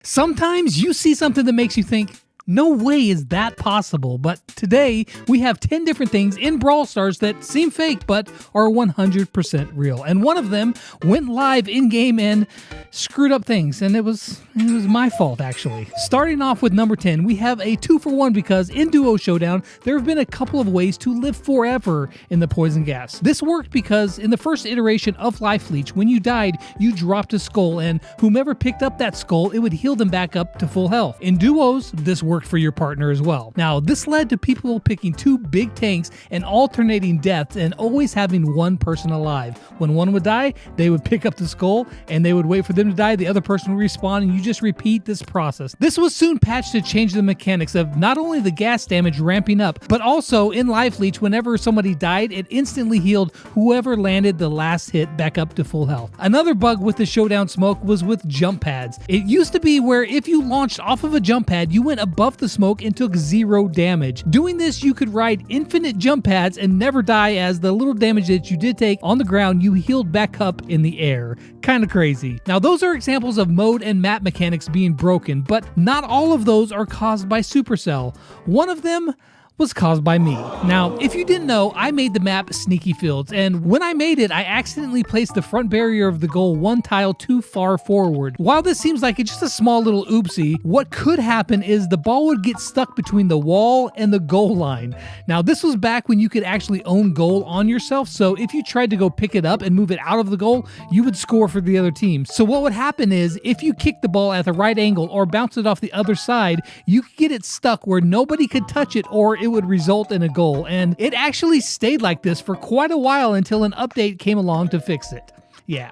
Sometimes you see something that makes you think, no way is that possible, but today we have 10 different things in Brawl Stars that seem fake but are 100% real. And one of them went live in-game and screwed up things, and it was my fault actually. Starting off with number 10, we have a 2-for-1 because in Duo Showdown, there have been a couple of ways to live forever in the poison gas. This worked because in the first iteration of Life Leech, when you died, you dropped a skull, and whomever picked up that skull, it would heal them back up to full health. In Duos, this worked for your partner as well. Now, this led to people picking two big tanks and alternating deaths and always having one person alive. When one would die, they would pick up the skull and they would wait for them to die, the other person would respawn, and you just repeat this process. This was soon patched to change the mechanics of not only the gas damage ramping up, but also in Life Leech, whenever somebody died, it instantly healed whoever landed the last hit back up to full health. Another bug with the Showdown smoke was with jump pads. It used to be where if you launched off of a jump pad, you went above the smoke and took 0 damage. Doing this, you could ride infinite jump pads and never die, as the little damage that you did take on the ground, you healed back up in the air. Kinda crazy. Now, those are examples of mode and map mechanics being broken, but not all of those are caused by Supercell. One of them was caused by me. Now, if you didn't know, I made the map Sneaky Fields, and when I made it, I accidentally placed the front barrier of the goal one tile too far forward. While this seems like it's just a small little oopsie, what could happen is the ball would get stuck between the wall and the goal line. Now, this was back when you could actually own goal on yourself, so if you tried to go pick it up and move it out of the goal, you would score for the other team. So what would happen is, if you kicked the ball at the right angle or bounced it off the other side, you could get it stuck where nobody could touch it, or it would result in a goal. And it actually stayed like this for quite a while until an update came along to fix it. Yeah.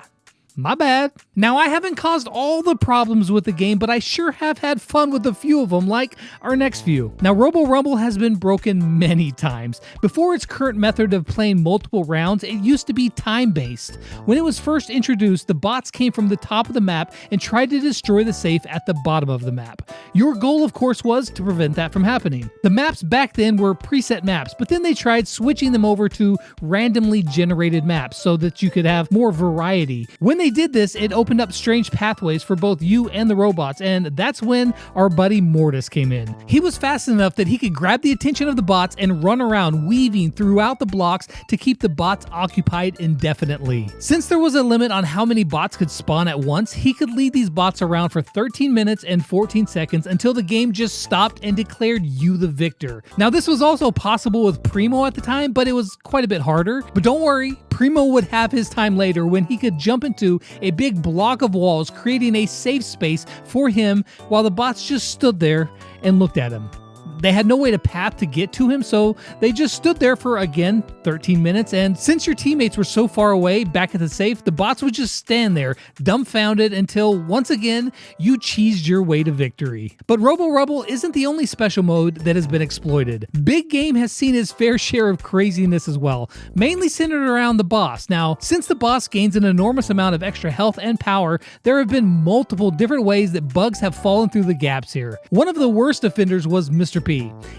My bad. Now, I haven't caused all the problems with the game, but I sure have had fun with a few of them, like our next few. Now, Robo Rumble has been broken many times. Before its current method of playing multiple rounds, it used to be time-based. When it was first introduced, the bots came from the top of the map and tried to destroy the safe at the bottom of the map. Your goal, of course, was to prevent that from happening. The maps back then were preset maps, but then they tried switching them over to randomly generated maps so that you could have more variety. When they did this, it opened up strange pathways for both you and the robots, and that's when our buddy Mortis came in. He was fast enough that he could grab the attention of the bots and run around weaving throughout the blocks to keep the bots occupied indefinitely. Since there was a limit on how many bots could spawn at once, he could lead these bots around for 13 minutes and 14 seconds until the game just stopped and declared you the victor. Now, this was also possible with Primo at the time, but it was quite a bit harder. But don't worry, Primo would have his time later when he could jump into a big block of walls, creating a safe space for him while the bots just stood there and looked at him. They had no way to path to get to him, so they just stood there for, again, 13 minutes, and since your teammates were so far away back at the safe, the bots would just stand there, dumbfounded, until, once again, you cheesed your way to victory. But Robo Rumble isn't the only special mode that has been exploited. Big Game has seen his fair share of craziness as well, mainly centered around the boss. Now, since the boss gains an enormous amount of extra health and power, there have been multiple different ways that bugs have fallen through the gaps here. One of the worst offenders was Mr. P.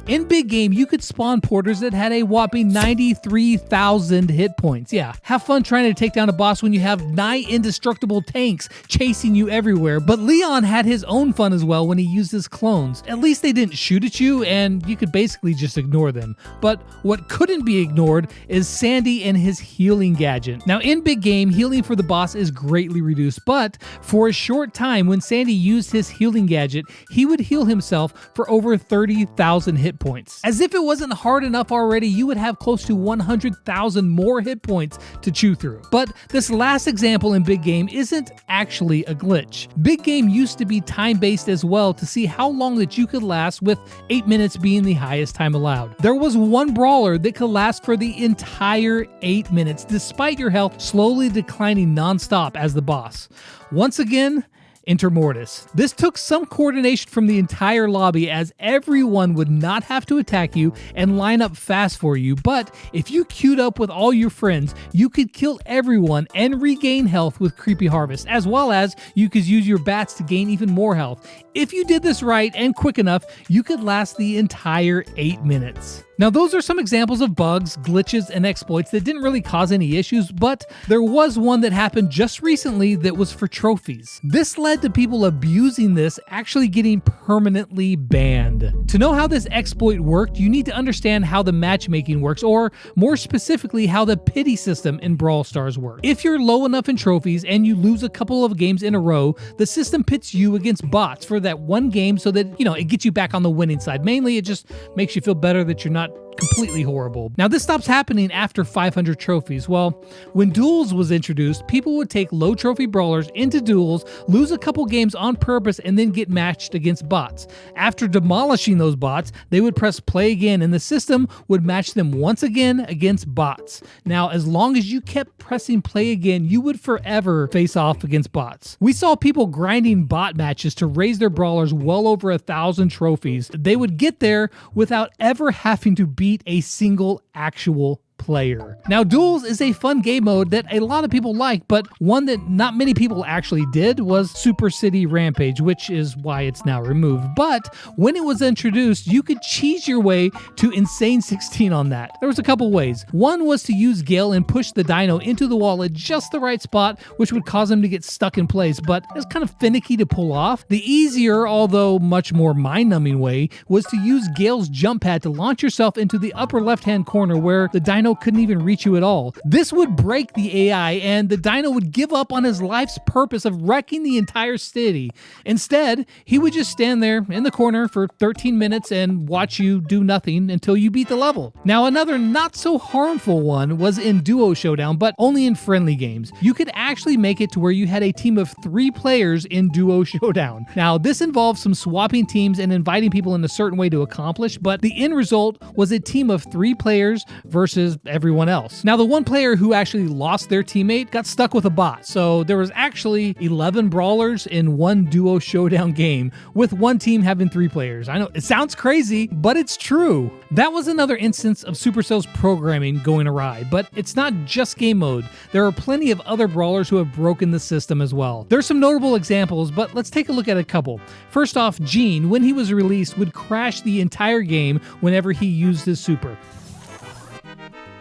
In Big Game, you could spawn porters that had a whopping 93,000 hit points. Yeah, have fun trying to take down a boss when you have nigh indestructible tanks chasing you everywhere. But Leon had his own fun as well when he used his clones. At least they didn't shoot at you, and you could basically just ignore them. But what couldn't be ignored is Sandy and his healing gadget. Now, in Big Game, healing for the boss is greatly reduced, but for a short time, when Sandy used his healing gadget, he would heal himself for over 30,000 hit points. As if it wasn't hard enough already, you would have close to 100,000 more hit points to chew through. But this last example in Big Game isn't actually a glitch. Big Game used to be time-based as well to see how long that you could last, with 8 minutes being the highest time allowed. There was one brawler that could last for the entire 8 minutes, despite your health slowly declining non-stop as the boss. Once again, enter Mortis. This took some coordination from the entire lobby, as everyone would not have to attack you and line up fast for you, but if you queued up with all your friends, you could kill everyone and regain health with Creepy Harvest, as well as you could use your bats to gain even more health. If you did this right and quick enough, you could last the entire 8 minutes. Now, those are some examples of bugs, glitches, and exploits that didn't really cause any issues, but there was one that happened just recently that was for trophies. This led led to people abusing this actually getting permanently banned. To know how this exploit worked, you need to understand how the matchmaking works, or more specifically, how the pity system in Brawl Stars works. If you're low enough in trophies and you lose a couple of games in a row, the system pits you against bots for that one game so that, it gets you back on the winning side. Mainly, it just makes you feel better that you're not completely horrible. Now, this stops happening after 500 trophies. Well, when Duels was introduced, people would take low trophy brawlers into Duels, lose a couple games on purpose, and then get matched against bots. After demolishing those bots, they would press play again, and the system would match them once again against bots. Now, as long as you kept pressing play again, you would forever face off against bots. We saw people grinding bot matches to raise their brawlers well over 1,000 trophies. They would get there without ever having to beat a single actual player. Now, Duels is a fun game mode that a lot of people like, but one that not many people actually did was Super City Rampage, which is why it's now removed. But when it was introduced, you could cheese your way to Insane 16 on that. There was a couple ways. One was to use Gale and push the dino into the wall at just the right spot, which would cause him to get stuck in place, but it's kind of finicky to pull off. The easier, although much more mind-numbing way, was to use Gale's jump pad to launch yourself into the upper left-hand corner where the dino couldn't even reach you at all. This would break the AI, and the dino would give up on his life's purpose of wrecking the entire city. Instead, he would just stand there in the corner for 13 minutes and watch you do nothing until you beat the level. Now, another not so harmful one was in Duo Showdown, but only in friendly games. You could actually make it to where you had a team of 3 players in Duo Showdown. Now, this involved some swapping teams and inviting people in a certain way to accomplish, but the end result was a team of 3 players versus everyone else. Now, the one player who actually lost their teammate got stuck with a bot, so there was actually 11 brawlers in one Duo Showdown game, with one team having 3 players. I know, it sounds crazy, but it's true. That was another instance of Supercell's programming going awry, but it's not just game mode. There are plenty of other brawlers who have broken the system as well. There's some notable examples, but let's take a look at a couple. First off, Gene, when he was released, would crash the entire game whenever he used his super.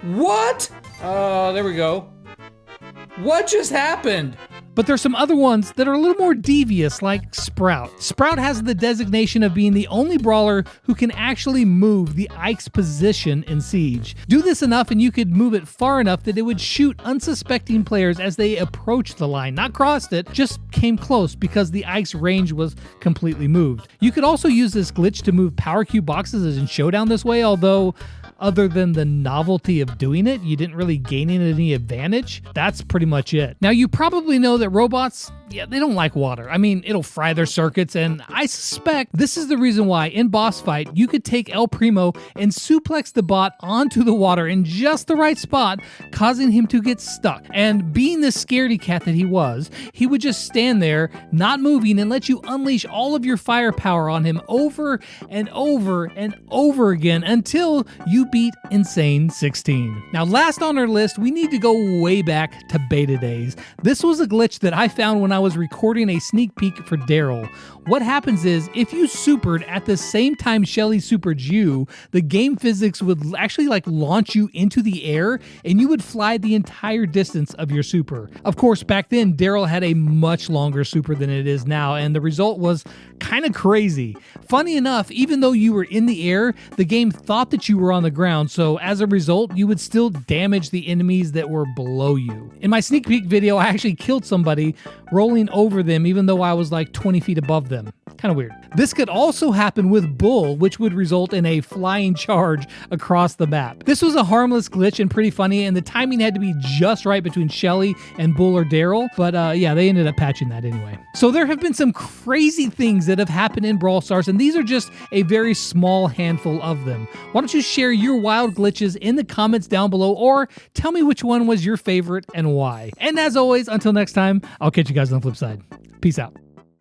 What? Oh, there we go. What just happened? But there's some other ones that are a little more devious, like Sprout. Sprout has the designation of being the only brawler who can actually move the Ike's position in Siege. Do this enough and you could move it far enough that it would shoot unsuspecting players as they approached the line. Not crossed it, just came close because the Ike's range was completely moved. You could also use this glitch to move power cube boxes in Showdown this way, although other than the novelty of doing it, you didn't really gain any advantage. That's pretty much it. Now, you probably know that robots, they don't like water. I mean, it'll fry their circuits, and I suspect this is the reason why in boss fight, you could take El Primo and suplex the bot onto the water in just the right spot, causing him to get stuck. And being the scaredy cat that he was, he would just stand there, not moving, and let you unleash all of your firepower on him over and over and over again until you beat Insane 16. Now, last on our list, we need to go way back to beta days. This was a glitch that I found when I was recording a sneak peek for DARRYL. What happens is, if you supered at the same time Shelly supered you, the game physics would actually launch you into the air, and you would fly the entire distance of your super. Of course, back then, DARRYL had a much longer super than it is now, and the result was kind of crazy. Funny enough, even though you were in the air, the game thought that you were on the ground, so as a result, you would still damage the enemies that were below you. In my sneak peek video, I actually killed somebody rolling over them even though I was 20 feet above them. Kind of weird. This could also happen with Bull, which would result in a flying charge across the map. This was a harmless glitch and pretty funny, and the timing had to be just right between Shelly and Bull or DARRYL, but yeah, they ended up patching that anyway. So there have been some crazy things that have happened in Brawl Stars, and these are just a very small handful of them. Why don't you share your wild glitches in the comments down below, or tell me which one was your favorite and why. And as always, until next time, I'll catch you guys on the flip side. Peace out.